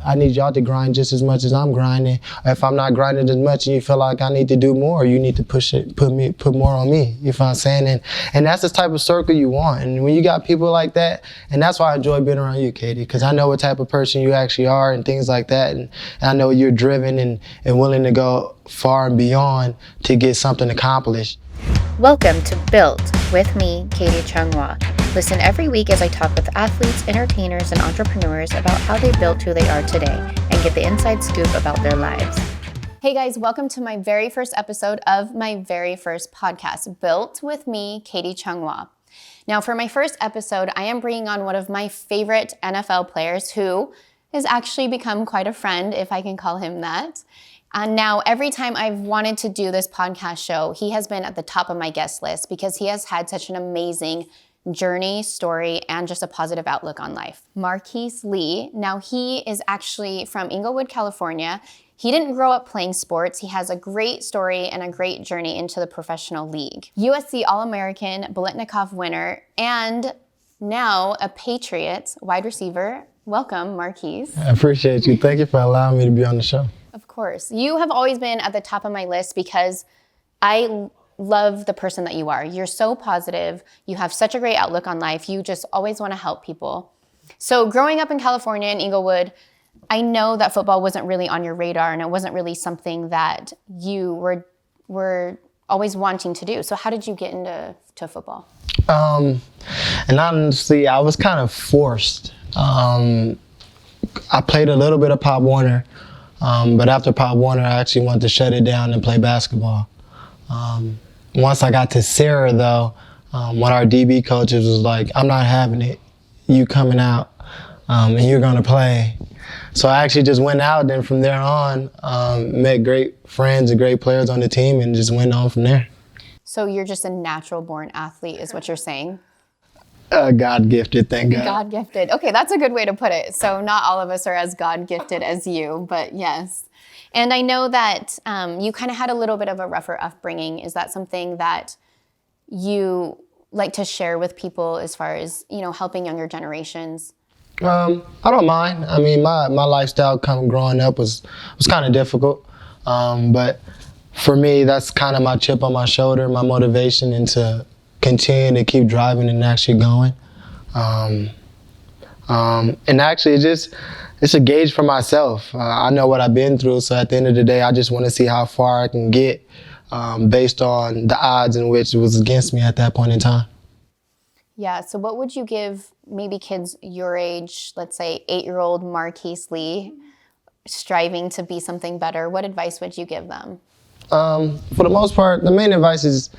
I need y'all to grind just as much as I'm grinding. If I'm not grinding as much and you feel like I need to do more, you need to put more on me. You feel what I'm saying? And that's the type of circle you want. And when you got people like that, and that's why I enjoy being around you, Katie, because I know what type of person you actually are and things like that. And I know you're driven and willing to go far and beyond to get something accomplished. Welcome to Built with me, Katie Chung. Listen every week as I talk with athletes, entertainers, and entrepreneurs about how they built who they are today and get the inside scoop about their lives. Hey guys, welcome to my very first episode of my very first podcast, Built with me, Katie Chung. Now, for my first episode, I am bringing on one of my favorite NFL players who has actually become quite a friend, if I can call him that. And now, every time I've wanted to do this podcast show, he has been at the top of my guest list because he has had such an amazing journey, story, and just a positive outlook on life. Marqise Lee. Now, he is actually from Inglewood, California. He didn't grow up playing sports. He has a great story and a great journey into the professional league. USC All American, Biletnikoff Winner, and now a Patriot wide receiver. Welcome, Marqise. I appreciate you. Thank you for allowing me to be on the show. Of course. You have always been at the top of my list because I love the person that you are. You're so positive. You have such a great outlook on life. You just always want to help people. So growing up in California in Inglewood, I know that football wasn't really on your radar and it wasn't really something that you were always wanting to do. So how did you get into football? And honestly, I was kind of forced. I played a little bit of Pop Warner. But after Pop Warner, I actually wanted to shut it down and play basketball. Once I got to Sarah, though, one of our DB coaches was like, I'm not having it. You coming out, and you're going to play. So I actually just went out, and from there on, met great friends and great players on the team, and just went on from there. So you're just a natural-born athlete is what you're saying? God-gifted, thank God. God-gifted. Okay, that's a good way to put it. So not all of us are as God-gifted as you, but yes. And I know that you kind of had a little bit of a rougher upbringing. Is that something that you like to share with people as far as, helping younger generations? I don't mind. I mean, my lifestyle growing up was kind of difficult. But for me, that's kind of my chip on my shoulder, my motivation into continue to keep driving and actually going. And actually, it's a gauge for myself. I know what I've been through, so at the end of the day, I just want to see how far I can get based on the odds in which it was against me at that point in time. Yeah, so what would you give maybe kids your age, let's say 8-year-old Marqise Lee, striving to be something better? What advice would you give them? For the most part, the main advice is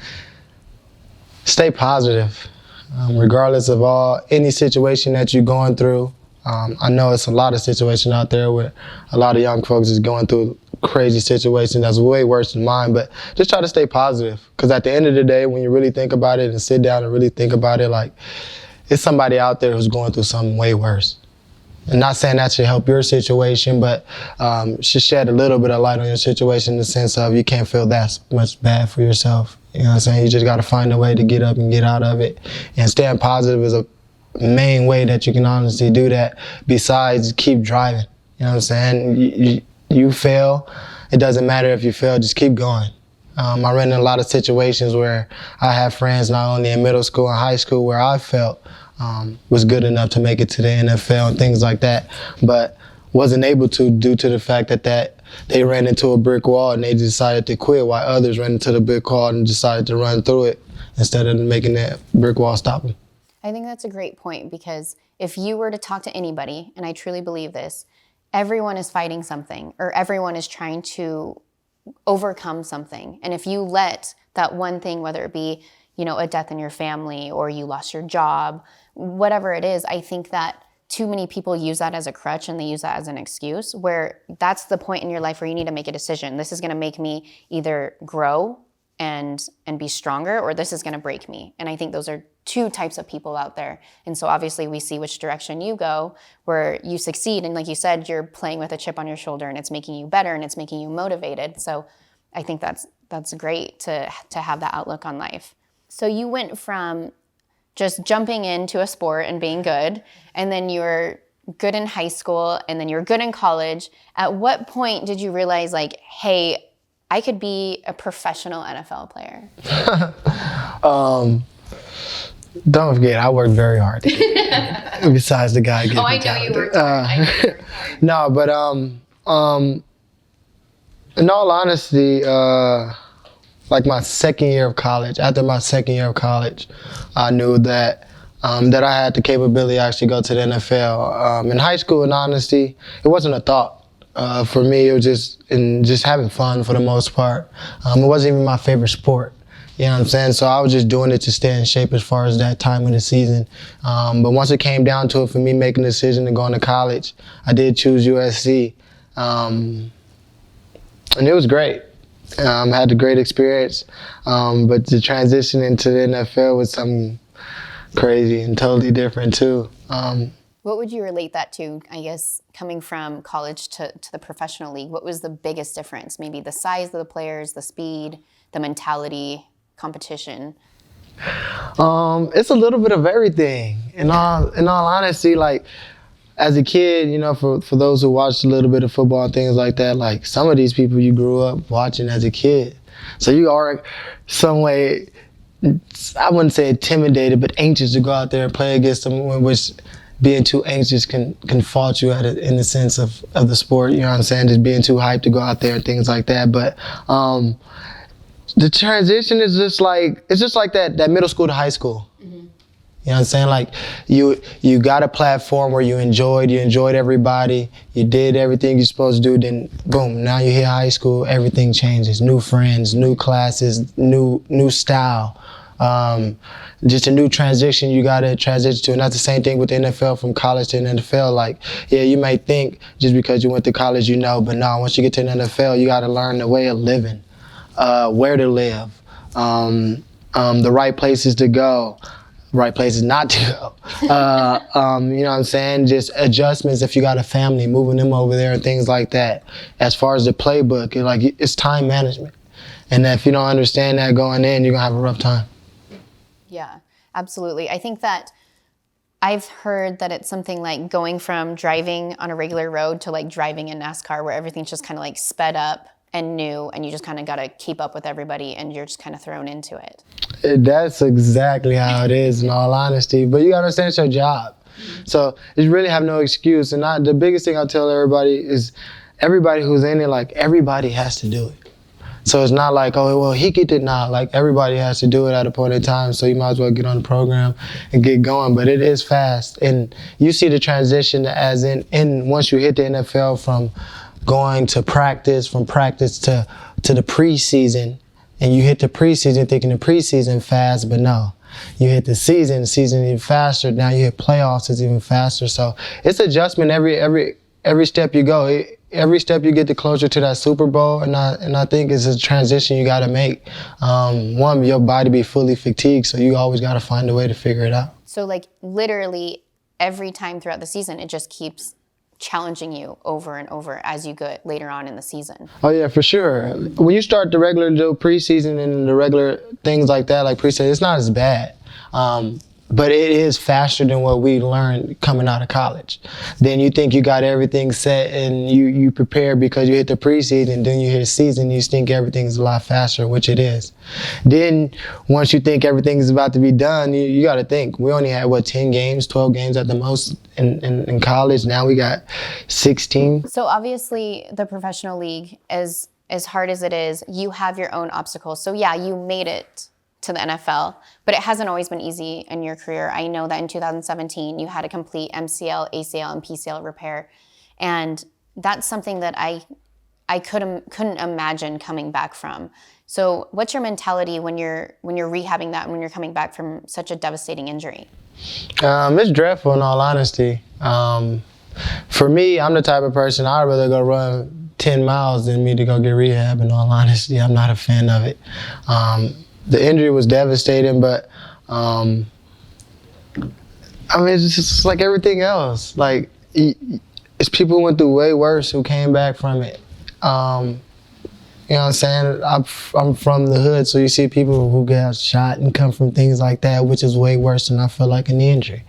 stay positive, regardless of any situation that you're going through. I know it's a lot of situations out there where a lot of young folks is going through crazy situations that's way worse than mine, but just try to stay positive. Because at the end of the day, when you really think about it and sit down and really think about it, like, it's somebody out there who's going through something way worse. I'm not saying that should help your situation, but should shed a little bit of light on your situation in the sense of you can't feel that much bad for yourself. You know what I'm saying? You just got to find a way to get up and get out of it. And staying positive is a main way that you can honestly do that besides keep driving. You know what I'm saying? You fail. It doesn't matter if you fail, just keep going. I ran in a lot of situations where I have friends not only in middle school and high school where I felt was good enough to make it to the NFL and things like that, but wasn't able to due to the fact that they ran into a brick wall and they decided to quit while others ran into the brick wall and decided to run through it instead of making that brick wall stop them. I think that's a great point because if you were to talk to anybody, and I truly believe this, everyone is fighting something or everyone is trying to overcome something. And if you let that one thing, whether it be, a death in your family or you lost your job, whatever it is, I think that too many people use that as a crutch and they use that as an excuse where that's the point in your life where you need to make a decision. This is going to make me either grow and be stronger, or this is going to break me. And I think those are two types of people out there. And so obviously we see which direction you go where you succeed. And like you said, you're playing with a chip on your shoulder and it's making you better and it's making you motivated. So I think that's great to have that outlook on life. So you went from just jumping into a sport and being good, and then you were good in high school and then you were good in college. At what point did you realize, like, hey, I could be a professional NFL player? Don't forget, I worked very hard. Besides the guy getting I know you worked hard. No, but in all honesty, like my second year of college, after my second year of college, I knew that that I had the capability to actually go to the NFL. In high school, in honesty, it wasn't a thought. For me, it was just having fun for the most part. It wasn't even my favorite sport. You know what I'm saying? So I was just doing it to stay in shape as far as that time of the season. But once it came down to it for me making the decision to go into college, I did choose USC. And it was great. Had a great experience. But the transition into the NFL was something crazy and totally different too. What would you relate that to, I guess, coming from college to the professional league? What was the biggest difference? Maybe the size of the players, the speed, the mentality, competition? It's a little bit of everything. In all honesty, like as a kid, you know, for those who watched a little bit of football and things like that, like some of these people you grew up watching as a kid. So you are some way, I wouldn't say intimidated, but anxious to go out there and play against them, which being too anxious can fault you in the sense of the sport, you know what I'm saying? Just being too hyped to go out there and things like that. But the transition is just like, it's just like that middle school to high school. Mm-hmm. You know what I'm saying? Like you got a platform where you enjoyed everybody, you did everything you're supposed to do, then boom, now you hit high school, everything changes. New friends, new classes, new style. Just a new transition you gotta transition to. And that's the same thing with the NFL, from college to the NFL. Like, yeah, you may think just because you went to college, you know, but no, once you get to the NFL, you gotta learn the way of living, where to live, the right places to go, right places not to go. You know what I'm saying? Just adjustments if you got a family, moving them over there and things like that. As far as the playbook, it's time management. And if you don't understand that going in, you're gonna have a rough time. Yeah, absolutely. I think that I've heard that it's something like going from driving on a regular road to like driving in NASCAR, where everything's just kind of like sped up and new, and you just kind of got to keep up with everybody, and you're just kind of thrown into it. That's exactly how it is, in all honesty. But you got to understand it's your job. So you really have no excuse. And the biggest thing I tell everybody is, everybody who's in it, like, everybody has to do it. So it's not like, oh, well, he get it now. Like, everybody has to do it at a point in time, so you might as well get on the program and get going. But it is fast. And you see the transition as in once you hit the NFL, from going to practice, from practice to the preseason. And you hit the preseason thinking the preseason fast, but no. You hit the season even faster. Now you hit playoffs, it's even faster. So it's adjustment every step you go. Every step you get closer to that Super Bowl, and I think it's a transition you got to make. One, your body be fully fatigued, so you always got to find a way to figure it out. So like literally every time throughout the season, it just keeps challenging you over and over as you go later on in the season. Oh yeah, for sure. When you start the regular preseason and the regular things like that, like preseason, it's not as bad. But it is faster than what we learned coming out of college. Then you think you got everything set and you prepare because you hit the preseason, then you hit the season, you think everything's a lot faster, which it is. Then once you think everything is about to be done, you got to think. We only had, 10 games, 12 games at the most in college. Now we got 16. So obviously the professional league, as hard as it is, you have your own obstacles. So yeah, you made it to the NFL, but it hasn't always been easy in your career. I know that in 2017, you had a complete MCL, ACL, and PCL repair. And that's something that I couldn't imagine coming back from. So what's your mentality when you're rehabbing that and when you're coming back from such a devastating injury? It's dreadful, in all honesty. For me, I'm the type of person, I'd rather go run 10 miles than me to go get rehab, in all honesty. I'm not a fan of it. The injury was devastating, but it's just like everything else. Like, it's people who went through way worse who came back from it. You know what I'm saying? I'm from the hood, so you see people who get shot and come from things like that, which is way worse than I feel like an injury.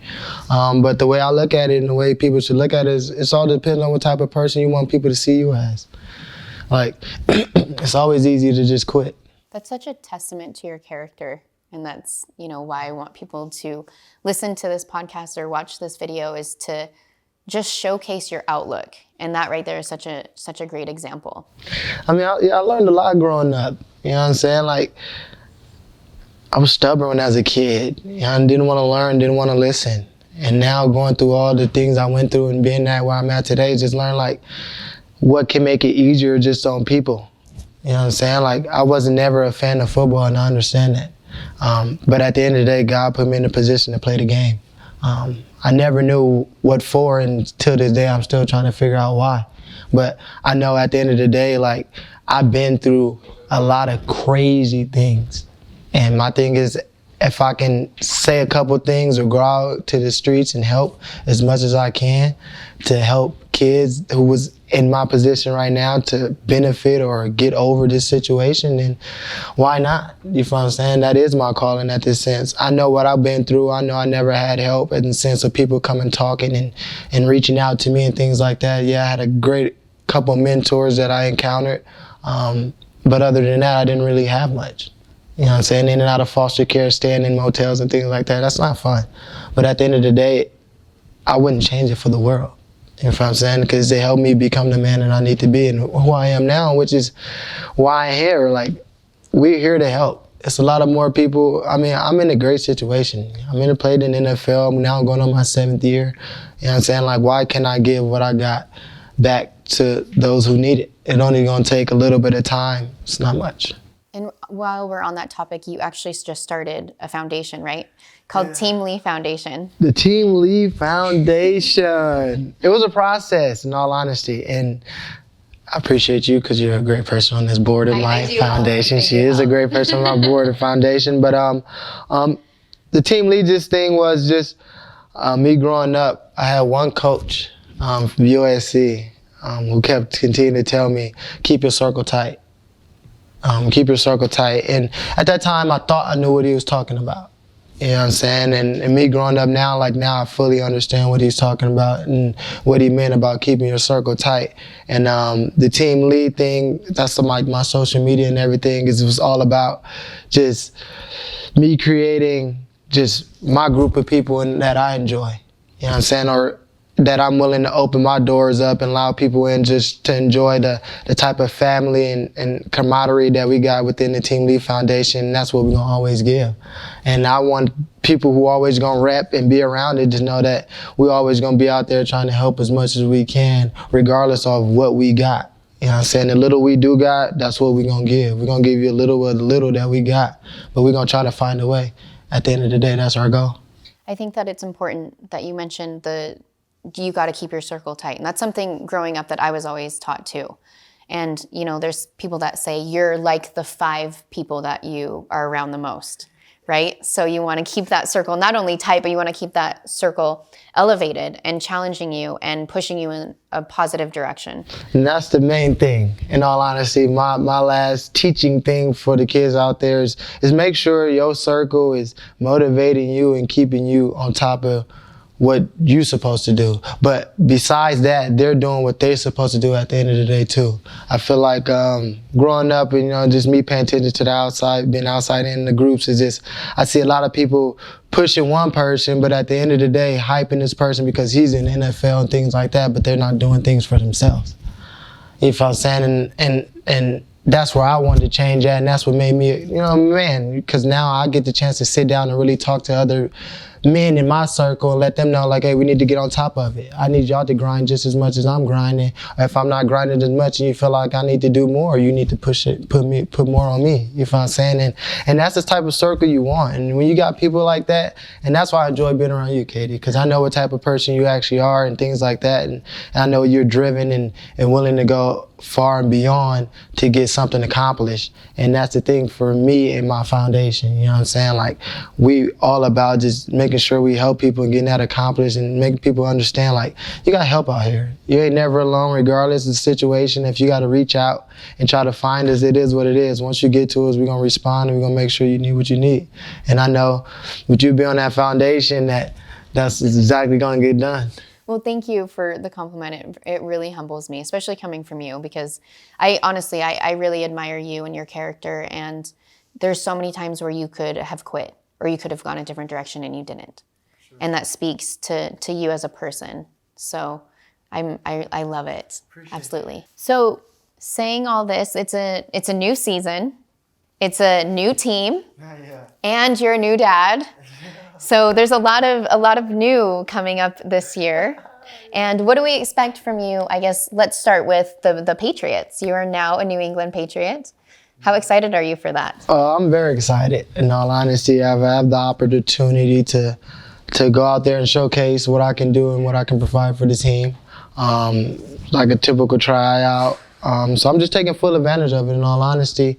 But the way I look at it and the way people should look at it is it's all depends on what type of person you want people to see you as. Like, it's always easy to just quit. That's such a testament to your character. And that's, why I want people to listen to this podcast or watch this video, is to just showcase your outlook. And that right there is such a great example. I mean, I learned a lot growing up. You know what I'm saying? Like, I was stubborn as a kid. I didn't want to learn, didn't want to listen. And now going through all the things I went through and being where I'm at today, just learn like what can make it easier just on people. You know what I'm saying? Like, I wasn't never a fan of football, and I understand that. But at the end of the day, God put me in a position to play the game. I never knew what for, and till this day, I'm still trying to figure out why. But I know at the end of the day, like, I've been through a lot of crazy things. And my thing is, if I can say a couple things or go out to the streets and help as much as I can to help kids who was in my position right now to benefit or get over this situation, then why not? You feel what I'm saying? That is my calling at this sense. I know what I've been through. I know I never had help in the sense of people coming talking and reaching out to me and things like that. Yeah, I had a great couple mentors that I encountered. But other than that, I didn't really have much. You know what I'm saying? In and out of foster care, staying in motels and things like that. That's not fun. But at the end of the day, I wouldn't change it for the world. You know what I'm saying? Because they helped me become the man that I need to be and who I am now, which is why I'm here. Like, we're here to help. It's a lot of more people. I mean, I'm in a great situation. I'm in a played in the NFL. Now I'm going on my 7th year. You know what I'm saying? Like, why can't I give what I got back to those who need it? It's only going to take a little bit of time. It's not much. And while we're on that topic, you actually just started a foundation, right? Called Team Lee Foundation. The Team Lee Foundation. It was a process, in all honesty. And I appreciate you because you're a great person on this board of my foundation. She is a great person on my board of foundation. But the Team Lee just thing was just me growing up. I had one coach from USC who kept continuing to tell me, keep your circle tight. Keep your circle tight. And at that time, I thought I knew what he was talking about. You know what I'm saying? And me growing up now, like now I fully understand what he's talking about and what he meant about keeping your circle tight. And the Team Lead thing, that's like my social media and everything, it was all about just me creating just my group of people and that I enjoy. You know what I'm saying? Or that I'm willing to open my doors up and allow people in just to enjoy the type of family and camaraderie that we got within the Team Lead Foundation. And that's what we're going to always give. And I want people who always going to rep and be around it to know that we're always going to be out there trying to help as much as we can, regardless of what we got. You know what I'm saying? The little we do got, that's what we're going to give. We're going to give you a little of the little that we got, but we're going to try to find a way. At the end of the day, that's our goal. I think that it's important that you mentioned you got to keep your circle tight. And that's something growing up that I was always taught too. And, there's people that say you're like the 5 people that you are around the most, right? So you want to keep that circle not only tight, but you want to keep that circle elevated and challenging you and pushing you in a positive direction. And that's the main thing. In all honesty, my last teaching thing for the kids out there is make sure your circle is motivating you and keeping you on top of what you're supposed to do. But besides that, they're doing what they're supposed to do at the end of the day too. I feel like growing up and just me paying attention to the outside, being outside in the groups is just, I see a lot of people pushing one person, but at the end of the day, hyping this person because he's in the NFL and things like that, but they're not doing things for themselves. You know what I'm saying? And that's where I wanted to change at, and that's what made me, because now I get the chance to sit down and really talk to other men in my circle and let them know, like, hey, we need to get on top of it. I need y'all to grind just as much as I'm grinding. Or if I'm not grinding as much and you feel like I need to do more, you need to put more on me. You know what I'm saying? And that's the type of circle you want. And when you got people like that, and that's why I enjoy being around you, Katie, because I know what type of person you actually are and things like that. And I know you're driven and willing to go far and beyond to get something accomplished. And that's the thing for me and my foundation. You know what I'm saying? Like, we all about just making making sure we help people and getting that accomplished and making people understand, like, you got help out here. You ain't never alone, regardless of the situation. If you got to reach out and try to find us, it is what it is. Once you get to us, we're going to respond and we're going to make sure you need what you need. And I know with you being on that foundation, that's exactly going to get done. Well, thank you for the compliment. It really humbles me, especially coming from you, because I honestly really admire you and your character. And there's so many times where you could have quit or you could have gone a different direction and you didn't. Sure. And that speaks to you as a person. So I love it. Appreciate Absolutely. It. So saying all this, it's a new season. It's a new team. Yeah. And you're a new dad. So there's a lot of new coming up this year. And what do we expect from you? I guess let's start with the Patriots. You are now a New England Patriot. How excited are you for that? I'm very excited. In all honesty, I have the opportunity to go out there and showcase what I can do and what I can provide for the team, like a typical tryout. So I'm just taking full advantage of it, in all honesty.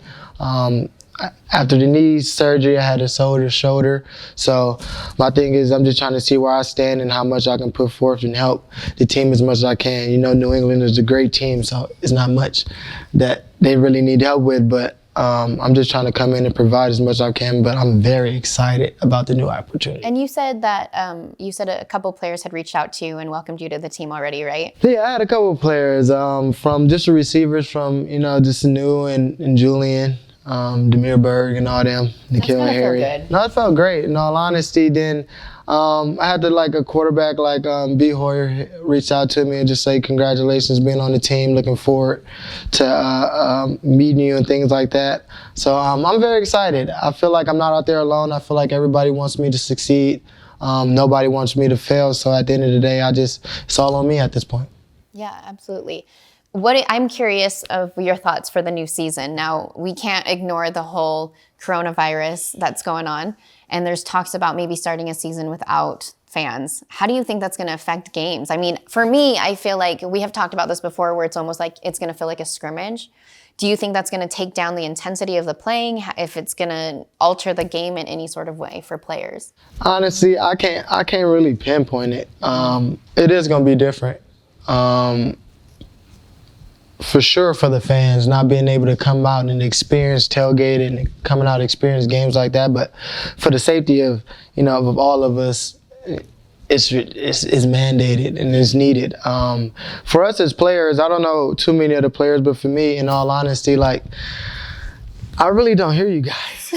After the knee surgery, I had a shoulder. So my thing is I'm just trying to see where I stand and how much I can put forth and help the team as much as I can. You know, New England is a great team, so it's not much that they really need help with. But I'm just trying to come in and provide as much as I can. But I'm very excited about the new opportunity. And you said that a couple players had reached out to you and welcomed you to the team already, right? Yeah, I had a couple of players from just the receivers from, just New and Julian. Demir Berg and all them, Nikhil and Harry. Good. No, it felt great. In all honesty, then I had a quarterback like B. Hoyer reached out to me and just say congratulations being on the team. Looking forward to meeting you and things like that. So I'm very excited. I feel like I'm not out there alone. I feel like everybody wants me to succeed. Nobody wants me to fail. So at the end of the day, it's all on me at this point. Yeah, absolutely. I'm curious of your thoughts for the new season. Now, we can't ignore the whole coronavirus that's going on, and there's talks about maybe starting a season without fans. How do you think that's going to affect games? I mean, for me, I feel like we have talked about this before where it's almost like it's going to feel like a scrimmage. Do you think that's going to take down the intensity of the playing, if it's going to alter the game in any sort of way for players? Honestly, I can't really pinpoint it. It is going to be different. For sure, for the fans, not being able to come out and experience tailgating and coming out and experience games like that, but for the safety of of all of us, it's mandated and it's needed. For us as players, I don't know too many of the players, but for me, in all honesty, like, I really don't hear you guys.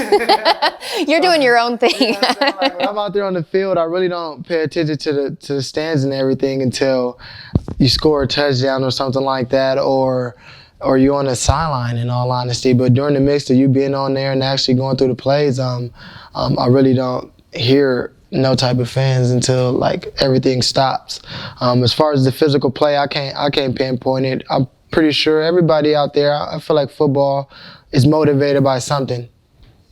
You're doing your own thing. Like, when I'm out there on the field, I really don't pay attention to the stands and everything until you score a touchdown or something like that, or you're on the sideline, in all honesty. But during the mix of you being on there and actually going through the plays, I really don't hear no type of fans until like everything stops. As far as the physical play, I can't pinpoint it. I'm pretty sure everybody out there, I feel like football is motivated by something.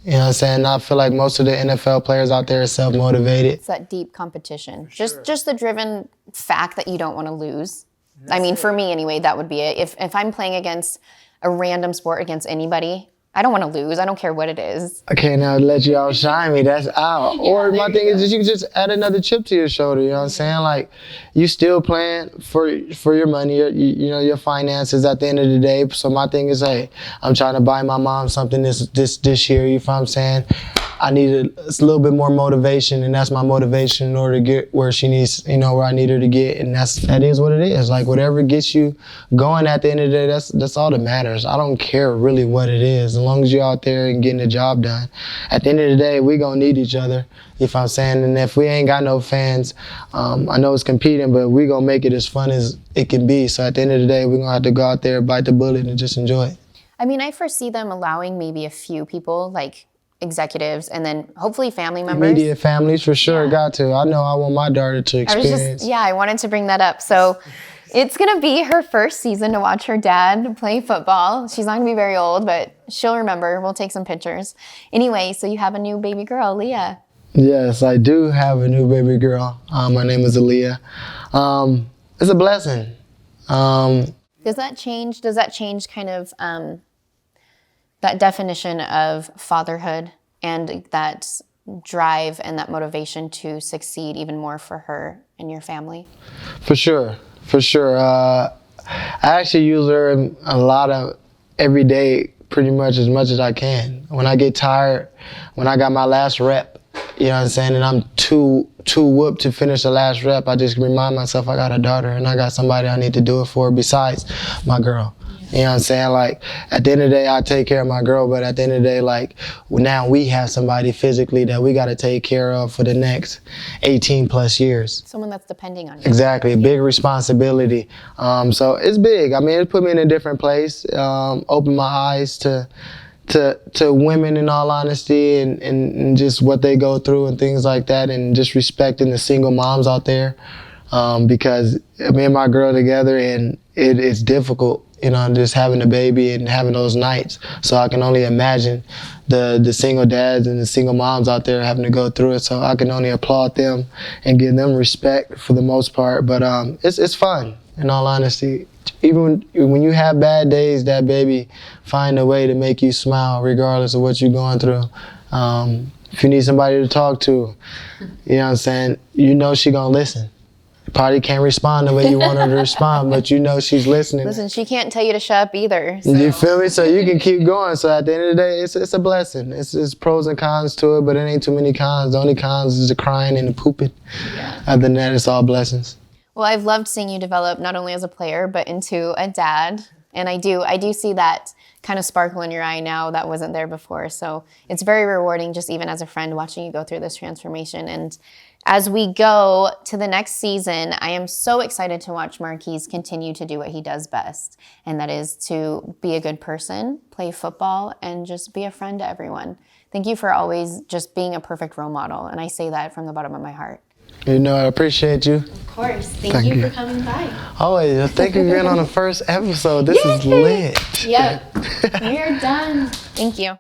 You know what I'm saying? I feel like most of the NFL players out there are self-motivated. It's that deep competition. Just the driven fact that you don't want to lose. I mean, for me anyway, that would be it. If I'm playing against a random sport against anybody, I don't want to lose. I don't care what it is. I can't now let you outshine me. That's out. Yeah, or my thing is just you can just add another chip to your shoulder. You know what I'm saying? Like, you still playing for your money, your finances at the end of the day. So my thing is, hey, I'm trying to buy my mom something this year. You know what I'm saying? I need a little bit more motivation, and that's my motivation in order to get where she needs, where I need her to get, and that is what it is. Like, whatever gets you going at the end of the day, that's all that matters. I don't care really what it is, as long as you're out there and getting the job done. At the end of the day, we gonna need each other, if I'm saying, and if we ain't got no fans, I know it's competing, but we gonna make it as fun as it can be. So at the end of the day, we're gonna have to go out there, bite the bullet, and just enjoy it. I mean, I foresee them allowing maybe a few people, like executives, and then hopefully family members. Immediate families, for sure, got to. I know I want my daughter to experience. I wanted to bring that up. So it's going to be her first season to watch her dad play football. She's not going to be very old, but she'll remember. We'll take some pictures. Anyway, so you have a new baby girl, Leah. Yes, I do have a new baby girl. Her name is Aaliyah. It's a blessing. Does that change kind of that definition of fatherhood and that drive and that motivation to succeed even more for her and your family? For sure, for sure. I actually use her in a lot of every day, pretty much as I can. When I get tired, when I got my last rep, you know what I'm saying, and I'm too whooped to finish the last rep, I just remind myself I got a daughter and I got somebody I need to do it for besides my girl. You know what I'm saying? Like, at the end of the day, I take care of my girl, but at the end of the day, like, now we have somebody physically that we got to take care of for the next 18 plus years. Someone that's depending on you. Exactly, a big responsibility. So it's big. I mean, it put me in a different place, opened my eyes to women, in all honesty, and just what they go through and things like that, and just respecting the single moms out there, because me and my girl together, and it's difficult, you know, just having a baby and having those nights. So I can only imagine the single dads and the single moms out there having to go through it. So I can only applaud them and give them respect for the most part. But it's fun, in all honesty. Even when you have bad days, that baby find a way to make you smile regardless of what you're going through. If you need somebody to talk to, you know what I'm saying, you know she gonna listen. Probably can't respond the way you want her to respond, but you know she's listening. Listen, she can't tell you to shut up either. So. You feel me? So you can keep going. So at the end of the day, it's a blessing. It's pros and cons to it, but it ain't too many cons. The only cons is the crying and the pooping. Yeah. Other than that, it's all blessings. Well, I've loved seeing you develop not only as a player, but into a dad. And I do see that kind of sparkle in your eye now that wasn't there before. So it's very rewarding, just even as a friend, watching you go through this transformation. And as we go to the next season, I am so excited to watch Marqise continue to do what he does best. And that is to be a good person, play football, and just be a friend to everyone. Thank you for always just being a perfect role model. And I say that from the bottom of my heart. You know, I appreciate you. Of course. Thank you for coming by. Always. Thank you for being on the first episode. This is lit. Yep. We're done. Thank you.